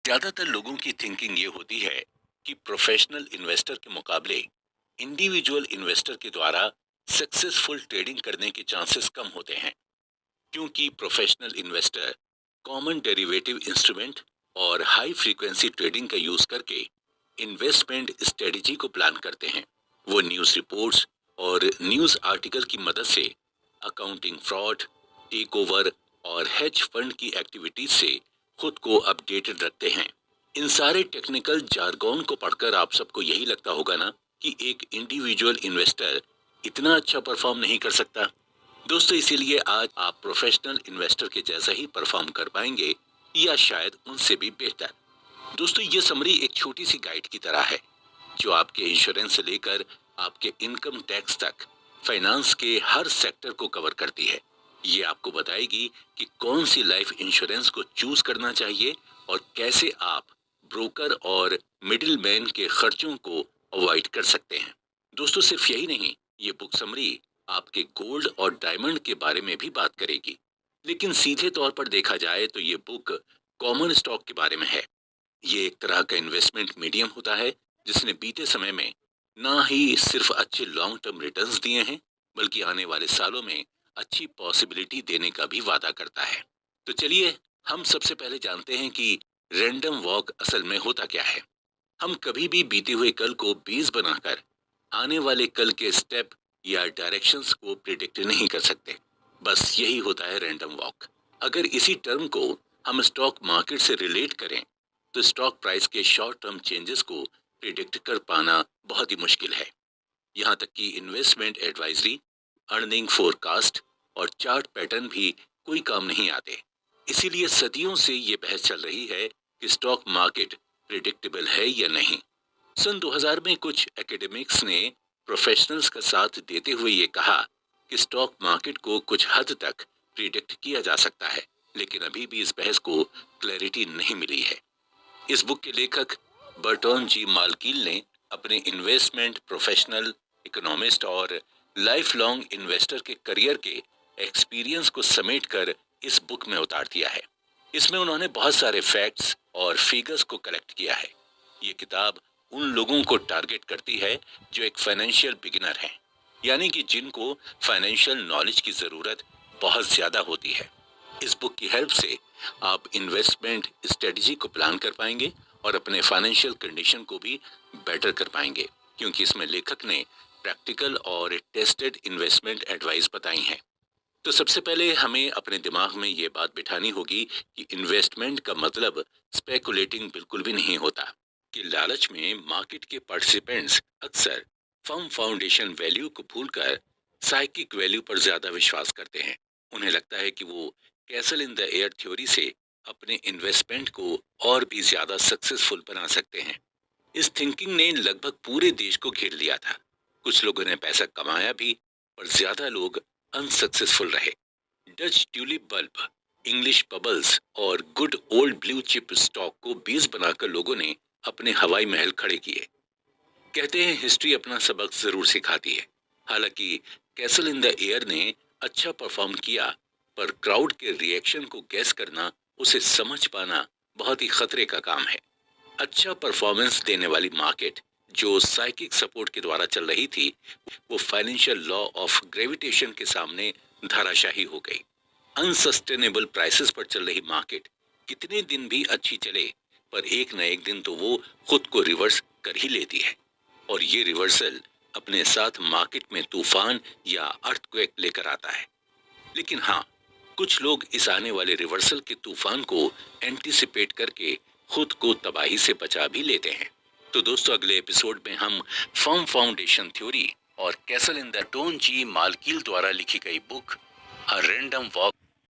ज्यादातर लोगों की थिंकिंग ये होती है कि प्रोफेशनल इन्वेस्टर के मुकाबले इंडिविजुअल इन्वेस्टर के द्वारा सक्सेसफुल ट्रेडिंग करने के चांसेस कम होते हैं, क्योंकि professional investor common derivative instrument और हाई फ्रीक्वेंसी ट्रेडिंग का यूज करके इन्वेस्टमेंट स्ट्रेटेजी को प्लान करते हैं। वो न्यूज रिपोर्ट्स और न्यूज आर्टिकल की मदद से अकाउंटिंग फ्रॉड, टेक ओवर और हेज फंड की एक्टिविटीज से खुद को अपडेटेड रखते हैं। इन सारे टेक्निकल जार्गोन को पढ़कर आप सबको यही लगता होगा ना कि एक इंडिविजुअल इन्वेस्टर इतना अच्छा परफॉर्म नहीं कर सकता। दोस्तों, इसीलिए आज आप प्रोफेशनल इन्वेस्टर के जैसा ही परफॉर्म कर पाएंगे या शायद उनसे भी बेहतर। दोस्तों, ये समरी एक छोटी सी गाइड की तरह है जो आपके इंश्योरेंस से लेकर आपके इनकम टैक्स तक फाइनेंस के हर सेक्टर को कवर करती है। ये आपको बताएगी कि कौन सी लाइफ इंश्योरेंस को चूज करना चाहिए और कैसे आप ब्रोकर और मिडिल मैन के खर्चों को अवॉइड कर सकते हैं। दोस्तों, सिर्फ यही नहीं, ये बुक समरी आपके गोल्ड और डायमंड के बारे में भी बात करेगी। लेकिन सीधे तौर पर देखा जाए तो ये बुक कॉमन स्टॉक के बारे में है। ये एक तरह का इन्वेस्टमेंट मीडियम होता है जिसने बीते समय में ना ही सिर्फ अच्छे लॉन्ग टर्म रिटर्न्स दिए हैं, बल्कि आने वाले सालों में अच्छी पॉसिबिलिटी देने का भी वादा करता है। तो चलिए, हम सबसे पहले जानते हैं कि रैंडम वॉक असल में होता क्या है। हम कभी भी बीते हुए कल को बेस बनाकर आने वाले कल के स्टेप या डायरेक्शंस को प्रिडिक्ट नहीं कर सकते। बस यही होता है रैंडम वॉक। अगर इसी टर्म को हम स्टॉक मार्केट से रिलेट करें तो स्टॉक प्राइस के शॉर्ट टर्म चेंजेस को प्रिडिक्ट कर पाना बहुत ही मुश्किल है। यहाँ तक कि इन्वेस्टमेंट एडवाइजरी, अर्निंग फोरकास्ट और चार्ट पैटर्न भी कोई काम नहीं आते। इसीलिए सदियों से ये बहस चल रही है कि स्टॉक मार्केट प्रिडिक्टेबल है या नहीं। सन 2000 में कुछ एकेडमिक्स ने प्रोफेशनल्स का साथ देते हुए ये कहा कि स्टॉक मार्केट को कुछ हद तक प्रिडिक्ट किया जा सकता है, लेकिन अभी भी इस बहस को क्लैरिटी नहीं मिली है। इस बुक के लेखक बर्टोन जी मालकील ने अपने इन्वेस्टमेंट प्रोफेशनल, इकोनॉमिस्ट और लाइफ लॉन्ग इन्वेस्टर के करियर के एक्सपीरियंस को समेटकर इस बुक में उतार दिया है। इसमें उन्होंने बहुत सारे फैक्ट्स और फिगर्स को कलेक्ट किया है। ये किताब उन लोगों को टारगेट करती है जो एक फाइनेंशियल बिगिनर हैं, यानी कि जिनको फाइनेंशियल नॉलेज की जरूरत बहुत ज्यादा होती है। इस बुक की हेल्प से आप इन्वेस्टमेंट स्ट्रेटजी को प्लान कर पाएंगे और अपने फाइनेंशियल कंडीशन को भी बेटर कर पाएंगे, क्योंकि इसमें लेखक ने प्रैक्टिकल और टेस्टेड इन्वेस्टमेंट एडवाइस बताई हैं। तो सबसे पहले हमें अपने दिमाग में ये बात बिठानी होगी कि इन्वेस्टमेंट का मतलब स्पेकुलेटिंग बिल्कुल भी नहीं होता। कि लालच में मार्केट के पार्टिसिपेंट्स अक्सर फर्म फाउंडेशन वैल्यू को भूलकर साइकिक वैल्यू पर ज्यादा विश्वास करते हैं। उन्हें लगता है कि वो castle in the air theory से अपने इन्वेस्टमेंट को और भी ज्यादा सक्सेसफुल बना सकते हैं। इस थिंकिंग ने लगभग पूरे देश को घेर लिया था। कुछ लोगों ने पैसा कमाया भी, पर ज्यादा लोग अनसक्सेसफुल रहे। Dutch tulip bulb, English bubbles और good old blue chip stock को बेस बनाकर लोगों ने अपने हवाई महल खड़े किए। कहते हैं हिस्ट्री अपना सबक जरूर सिखाती है। हालांकि कैसल इन द एयर ने अच्छा परफॉर्म किया, पर क्राउड के रिएक्शन को गैस करना, उसे समझ पाना बहुत ही खतरे का काम है। अच्छा परफॉर्मेंस देने वाली मार्केट जो साइकिक सपोर्ट के द्वारा चल रही थी, वो फाइनेंशियल लॉ ऑफ ग्रेविटेशन के सामने धराशाही हो गई। अनसस्टेनेबल प्राइसेस पर चल रही मार्केट कितने दिन भी अच्छी चले, पर एक न एक दिन तो वो खुद को रिवर्स कर ही लेती है। और ये रिवर्सल अपने साथ मार्केट में तूफान या अर्थक्वेक लेकर आता है। लेकिन हाँ, कुछ लोग इस आने वाले रिवर्सल के तूफान को एंटीसिपेट करके खुद को तबाही से बचा भी लेते हैं। तो दोस्तों, अगले एपिसोड में हम फर्म फाउंडेशन थ्योरी और कैसल इन द टोन जी मालकील द्वारा लिखी गई बुक अ रैंडम वॉक